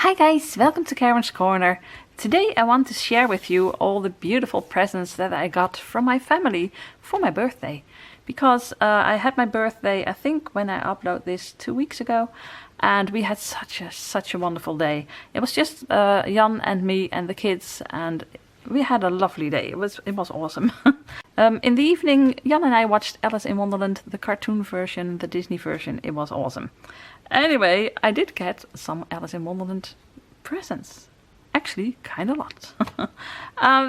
Hi guys, welcome to Carroll's Corner. Today I want to share with you all the beautiful presents that I got from my family for my birthday. Because I had my birthday, I think when I upload this 2 weeks ago, and we had such a wonderful day. It was just Jan and me and the kids, and we had a lovely day. It was awesome. In the evening, Jan and I watched Alice in Wonderland, the cartoon version, the Disney version. It was awesome. Anyway, I did get some Alice in Wonderland presents. Actually, kind of lot.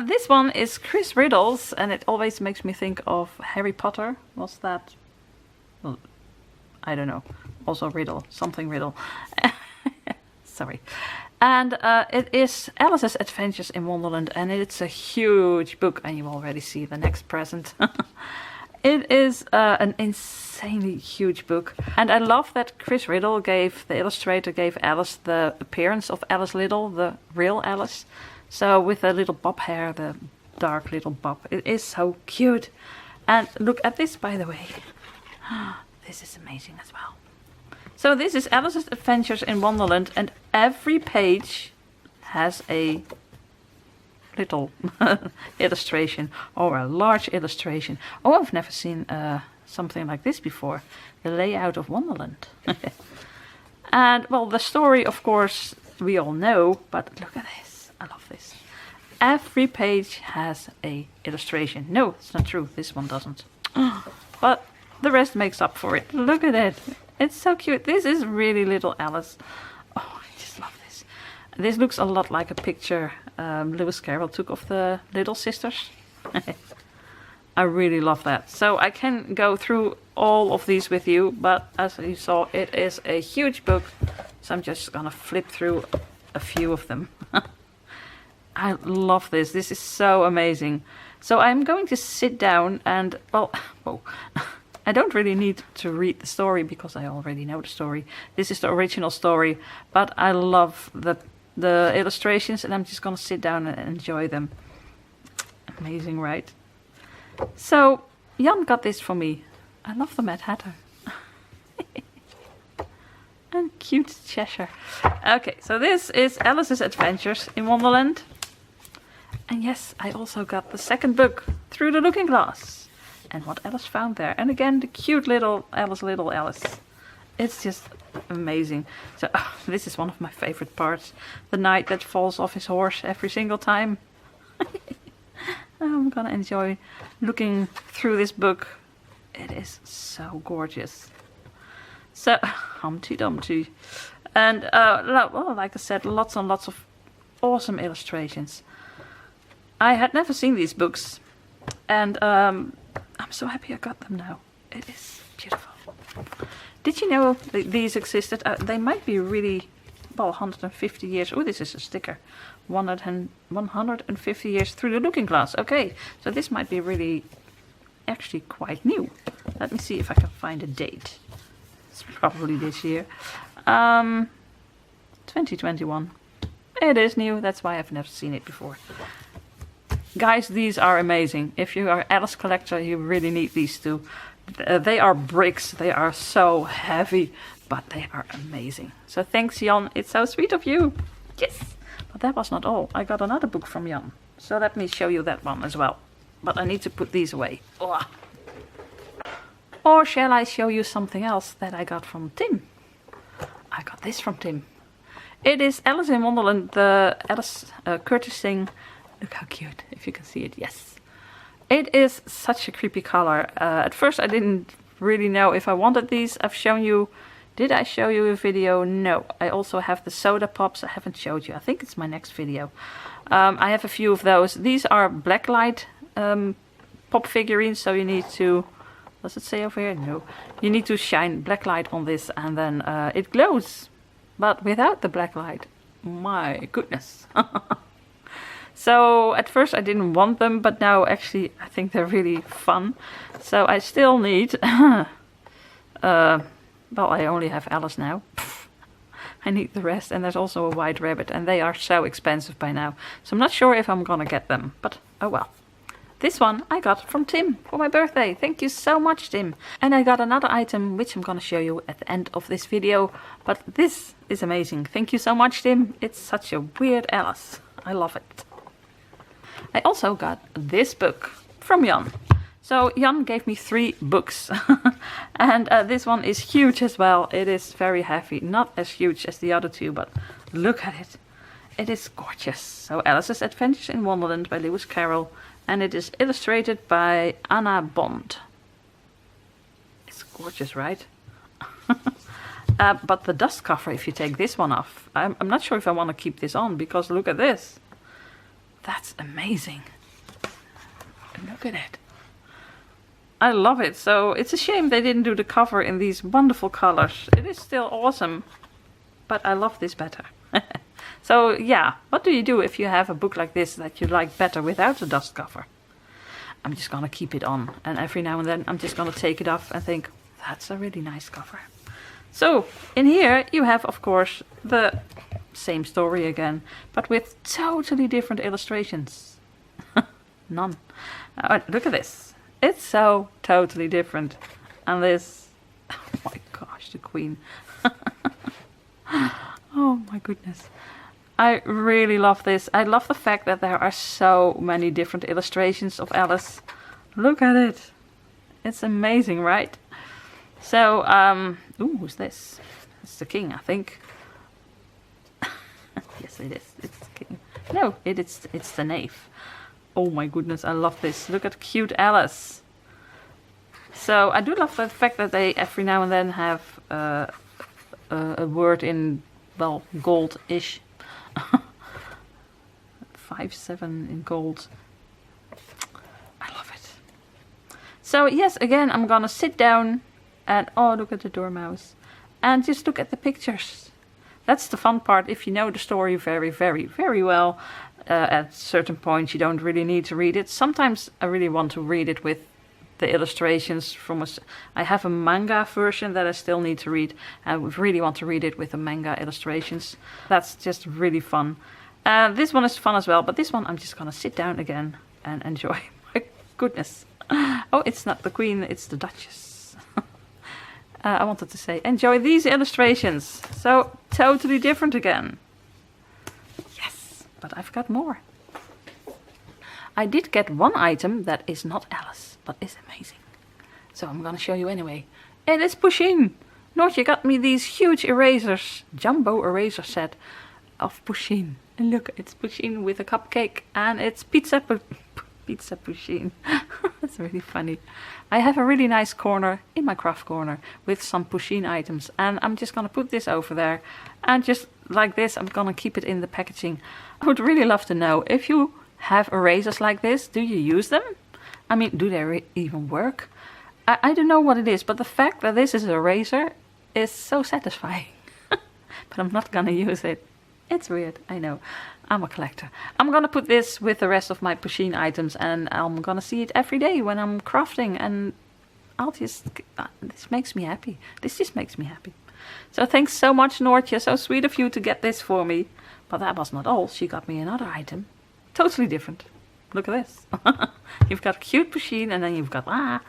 This one is Chris Riddle's, and it always makes me think of Harry Potter. Was that? Well, I don't know. Also Riddle, something Riddle. Sorry. And it is Alice's Adventures in Wonderland, and it's a huge book, and you already see the next present. It is an insanely huge book, and I love that Chris Riddle the illustrator, gave Alice the appearance of Alice Liddell, the real Alice. So with the little bob hair, the dark little bob. It is so cute. And look at this, by the way. This is amazing as well. So this is Alice's Adventures in Wonderland, and every page has a little illustration or a large illustration. Oh, I've never seen something like this before. The layout of Wonderland. And well, the story, of course, we all know, but look at this. I love this. Every page has a illustration. No, it's not true. This one doesn't. But the rest makes up for it. Look at it. It's so cute. This is really little Alice. Oh, I just love this. This looks a lot like a picture Lewis Carroll took of the little sisters. I really love that. So I can go through all of these with you, but as you saw, it is a huge book. So I'm just gonna flip through a few of them. I love this. This is so amazing. So I'm going to sit down and, well, whoa. I don't really need to read the story because I already know the story. This is the original story, but I love the illustrations, and I'm just gonna sit down and enjoy them. Amazing, right? So Jan got this for me. I love the Mad Hatter. And cute Cheshire. Okay, so this is Alice's Adventures in Wonderland. And yes, I also got the second book, Through the Looking Glass. And what Alice found there. And again, the cute little Alice. It's just amazing. So this is one of my favorite parts. The knight that falls off his horse every single time. I'm gonna enjoy looking through this book. It is so gorgeous. So, Humpty Dumpty. And well, like I said, lots and lots of awesome illustrations. I had never seen these books. And I'm so happy I got them now. It is beautiful. Did you know these existed? They might be really, well, 150 years. Oh, this is a sticker. 150 years Through the Looking Glass. Okay, so this might be really, actually quite new. Let me see if I can find a date. It's probably this year. 2021. It is new. That's why I've never seen it before. Guys, these are amazing. If you are an Alice collector, you really need these two. They are bricks. They are so heavy, but they are amazing. So thanks, Jan. It's so sweet of you. Yes. But that was not all. I got another book from Jan. So let me show you that one as well. But I need to put these away. Ugh. Or shall I show you something else that I got from Tim? I got this from Tim. It is Alice in Wonderland, the Alice Curtis thing. Look how cute, if you can see it, yes. It is such a creepy color. At first I didn't really know if I wanted these. I've shown you, did I show you a video? No, I also have the soda pops. I haven't showed you, I think it's my next video. I have a few of those. These are blacklight pop figurines, so you need to, does it say over here? No. You need to shine blacklight on this and then it glows. But without the blacklight, my goodness. So at first I didn't want them, but now actually I think they're really fun. So I still need, well, I only have Alice now. I need the rest, and there's also a white rabbit, and they are so expensive by now. So I'm not sure if I'm gonna get them, but oh well. This one I got from Tim for my birthday. Thank you so much, Tim. And I got another item which I'm gonna show you at the end of this video. But this is amazing. Thank you so much, Tim. It's such a weird Alice. I love it. I also got this book from Jan. So Jan gave me 3 books. And this one is huge as well. It is very heavy. Not as huge as the other 2, but look at it. It is gorgeous. So Alice's Adventures in Wonderland by Lewis Carroll. And it is illustrated by Anna Bond. It's gorgeous, right? But the dust cover, if you take this one off, I'm not sure if I want to keep this on, because look at this. That's amazing. Look at it. I love it. So it's a shame they didn't do the cover in these wonderful colors. It is still awesome, but I love this better. So yeah, what do you do if you have a book like this that you like better without the dust cover? I'm just gonna keep it on, and every now and then I'm just gonna take it off and think, that's a really nice cover. So in here you have, of course, the same story again, but with totally different illustrations. None. Look at this. It's so totally different. And this, oh my gosh, the Queen. Oh my goodness. I really love this. I love the fact that there are so many different illustrations of Alice. Look at it. It's amazing, right? So, ooh, who's this? It's the king, I think. Yes, it is. It's the king. No, it's the knave. Oh my goodness, I love this. Look at cute Alice. So I do love the fact that they every now and then have a word in, well, gold-ish. 5-7 in gold. I love it. So yes, again, I'm gonna sit down and, oh, look at the dormouse. And just look at the pictures. That's the fun part. If you know the story very, very, very well, at certain points you don't really need to read it. Sometimes I really want to read it with the illustrations from I have a manga version that I still need to read. I really want to read it with the manga illustrations. That's just really fun. This one is fun as well, but this one I'm just gonna sit down again and enjoy. My goodness. Oh, it's not the Queen, it's the Duchess. I wanted to say, enjoy these illustrations. So, totally different again. Yes, but I've got more. I did get one item that is not Alice, but is amazing. So I'm gonna show you anyway. It is Pusheen. Noortje got me these huge erasers, jumbo eraser set of Pusheen. And look, it's Pusheen with a cupcake, and it's pizza Pusheen. That's really funny. I have a really nice corner in my craft corner with some Pusheen items, and I'm just gonna put this over there, and just like this I'm gonna keep it in the packaging. I would really love to know if you have erasers like this. Do you use them? I mean, do they even work? I don't know what it is, but the fact that this is an eraser is so satisfying. But I'm not gonna use it. It's weird, I know. I'm a collector. I'm gonna put this with the rest of my Pusheen items, and I'm gonna see it every day when I'm crafting, and I'll just, this makes me happy. This just makes me happy. So thanks so much, Noortje. So sweet of you to get this for me. But that was not all. She got me another item. Totally different. Look at this. You've got cute Pusheen, and then you've got,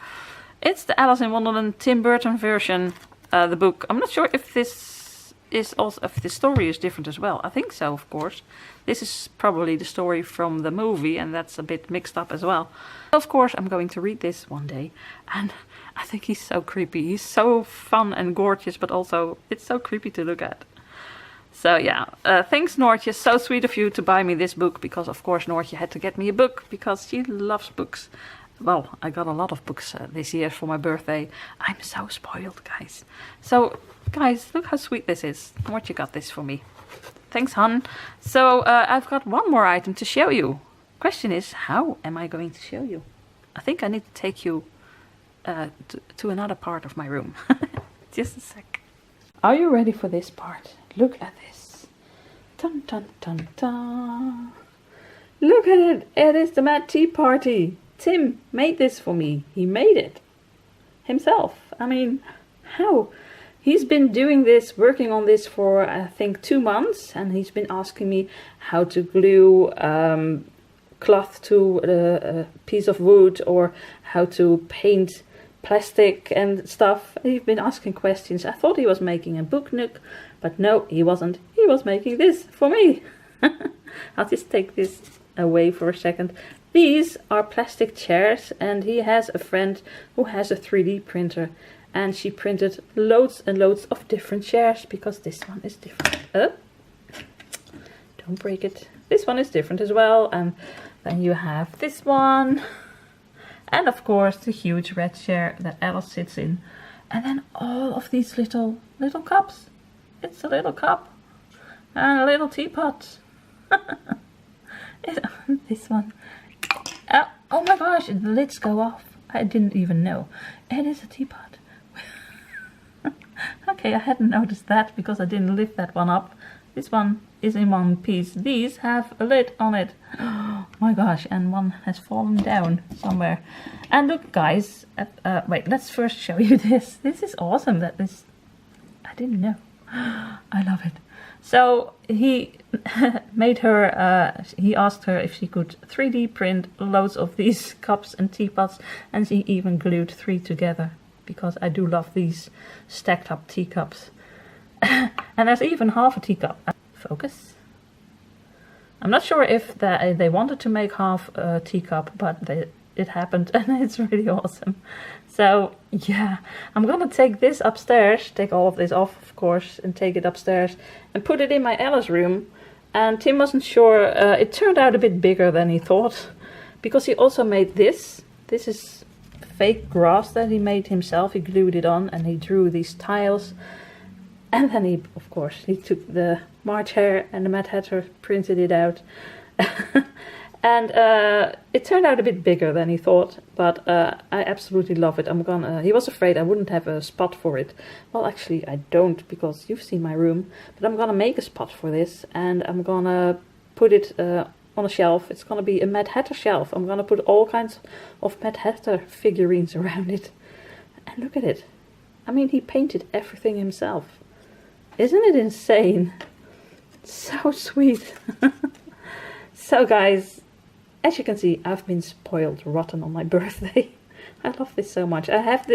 it's the Alice in Wonderland Tim Burton version, the book. I'm not sure if this is also, if the story is different as well. I think so, of course. This is probably the story from the movie, and that's a bit mixed up as well. Of course, I'm going to read this one day, and I think he's so creepy. He's so fun and gorgeous, but also it's so creepy to look at. So yeah, thanks Noortje, so sweet of you to buy me this book, because of course Noortje had to get me a book, because she loves books. Well, I got a lot of books this year for my birthday. I'm so spoiled, guys. So, guys, look how sweet this is. Noortje got this for me. Thanks, hon. So, I've got one more item to show you. Question is, how am I going to show you? I think I need to take you to another part of my room. Just a sec. Are you ready for this part? Look at this. Dun dun dun dun. Look at it. It is the Mad Tea Party. Tim made this for me. He made it himself. I mean, how? He's been doing this, working on this for I think 2 months, and he's been asking me how to glue cloth to a piece of wood, or how to paint plastic and stuff. He's been asking questions. I thought he was making a book nook, but no, he wasn't. He was making this for me. I'll just take this away for a second. These are plastic chairs, and he has a friend who has a 3D printer, and she printed loads and loads of different chairs, because this one is different. Oh, don't break it. This one is different as well, and then you have this one, and of course the huge red chair that Alice sits in, and then all of these little cups. It's a little cup and a little teapot. This one. Oh my gosh, the lids go off. I didn't even know. It is a teapot. Okay, I hadn't noticed that because I didn't lift that one up. This one is in one piece. These have a lid on it. Oh my gosh, and one has fallen down somewhere. And look guys, wait, let's first show you this. This is awesome. I didn't know. I love it. So he made her, he asked her if she could 3D print loads of these cups and teapots, and she even glued 3 together, because I do love these stacked up teacups. And there's even half a teacup. Focus. I'm not sure if they wanted to make half a teacup, but it happened, and it's really awesome. So yeah, I'm gonna take this upstairs, take all of this off of course, and take it upstairs and put it in my Alice room. And Tim wasn't sure, it turned out a bit bigger than he thought, because he also made this. This is fake grass that he made himself. He glued it on and he drew these tiles. And then he, of course, he took the March hare and the Mad Hatter, printed it out. And it turned out a bit bigger than he thought, but I absolutely love it. He was afraid I wouldn't have a spot for it. Well, actually I don't, because you've seen my room, but I'm gonna make a spot for this, and I'm gonna put it on a shelf. It's gonna be a Mad Hatter shelf. I'm gonna put all kinds of Mad Hatter figurines around it. And look at it. I mean, he painted everything himself. Isn't it insane? So sweet. So guys, as you can see, I've been spoiled rotten on my birthday. I love this so much. I have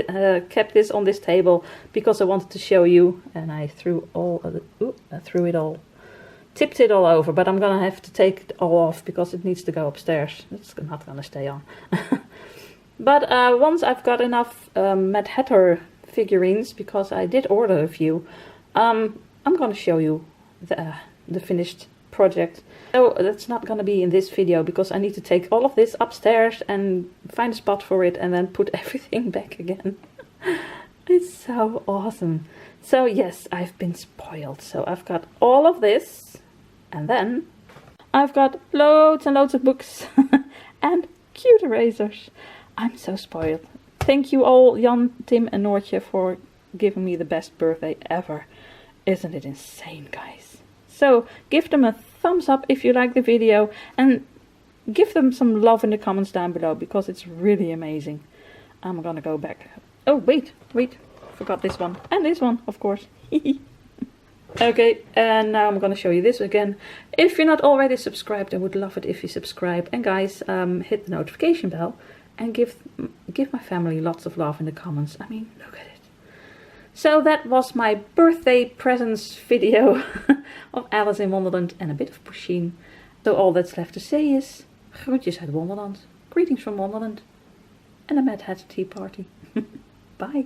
kept this on this table because I wanted to show you, and I threw it all, tipped it all over, but I'm gonna have to take it all off because it needs to go upstairs. It's not gonna stay on. But once I've got enough Mad Hatter figurines, because I did order a few, I'm gonna show you the finished project. So that's not gonna be in this video, because I need to take all of this upstairs and find a spot for it and then put everything back again. It's so awesome. So yes, I've been spoiled. So I've got all of this, and then I've got loads and loads of books and cute erasers. I'm so spoiled. Thank you all, Jan, Tim and Noortje, for giving me the best birthday ever. Isn't it insane, guys? So give them a thumbs up if you like the video, and give them some love in the comments down below, because it's really amazing. I'm gonna go back. Oh, wait, forgot this one. And this one, of course. Okay, and now I'm gonna show you this again. If you're not already subscribed, I would love it if you subscribe. And guys, hit the notification bell and give my family lots of love in the comments. I mean, look at it. So that was my birthday presents video of Alice in Wonderland and a bit of Pusheen. So all that's left to say is, groetjes uit Wonderland, greetings from Wonderland, and a Mad Hatter tea party. Bye.